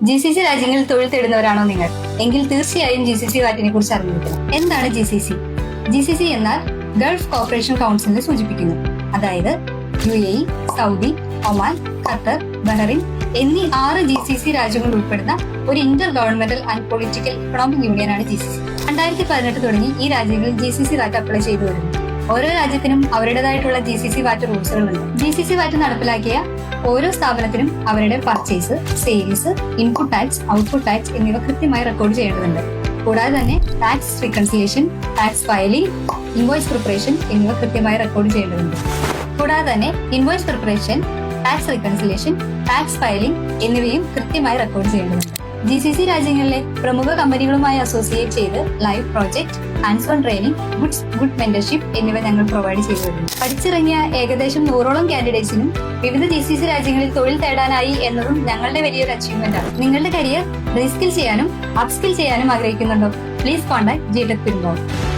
GCC രാജ്യങ്ങളിൽ തൊഴിൽ തേടുന്നവരാണോ നിങ്ങൾ? എങ്കിൽ തീർച്ചയായും GCC വാറ്റിനെ കുറിച്ച് അറിഞ്ഞിരിക്കണം. എന്താണ് GCC? GCC എന്നാൽ ഗൾഫ് കോർപ്പറേഷൻ കൗൺസിലിനെ സൂചിപ്പിക്കുന്നു. അതായത് UAE, സൗദി, ഒമാൻ, ഖത്തർ, ബഹ്റിൻ എന്നീ 6 GCC രാജ്യങ്ങൾ ഉൾപ്പെടുന്ന ഒരു intergovernmental and political economic യൂണിയനാണ് GCC. 2018 തുടങ്ങി ഈ രാജ്യങ്ങളിൽ GCC വാറ്റ് അപ്ലൈ ചെയ്തു വരുന്നു. ഓരോ രാജ്യത്തിനും അവരുടേതായിട്ടുള്ള GCC വാറ്റ് റൂൾസുകളുണ്ട്. GCC വാറ്റ് നടപ്പിലാക്കിയ ഓരോ സ്ഥാപനത്തിനും അവരുടെ purchase, sales, input tax, output tax എന്നിവ കൃത്യമായി റെക്കോർഡ് ചെയ്യേണ്ടതുണ്ട്. കൂടാതെ തന്നെ tax reconciliation, tax filing, invoice preparation എന്നിവ കൃത്യമായി റെക്കോർഡ് ചെയ്യേണ്ടതുണ്ട്. കൂടാതെ തന്നെ invoice preparation, tax reconciliation, tax filing എന്നിവയും കൃത്യമായി റെക്കോർഡ് ചെയ്യേണ്ടതുണ്ട്. GCC രാജ്യങ്ങളിലെ പ്രമുഖ കമ്പനികളുമായി അസോസിയേറ്റ് ചെയ്ത് live project, hands on training, good mentorship എന്നിവ ഞങ്ങൾ പ്രൊവൈഡ് ചെയ്തു വരുന്നു. പഠിച്ചിറങ്ങിയ ഏകദേശം 100ഓളം കാൻഡിഡേറ്റ്സിനും വിവിധ GCC രാജ്യങ്ങളിൽ തൊഴിൽ തേടാനായി എന്നതും ഞങ്ങളുടെ വലിയൊരു അച്ചീവ്മെന്റ് ആണ്. നിങ്ങളുടെ കരിയർ റീസ്കിൽ ചെയ്യാനും അപ്സ്കിൽ ചെയ്യാനും ആഗ്രഹിക്കുന്നുണ്ടോ? Please contact GTech Perumbavoor.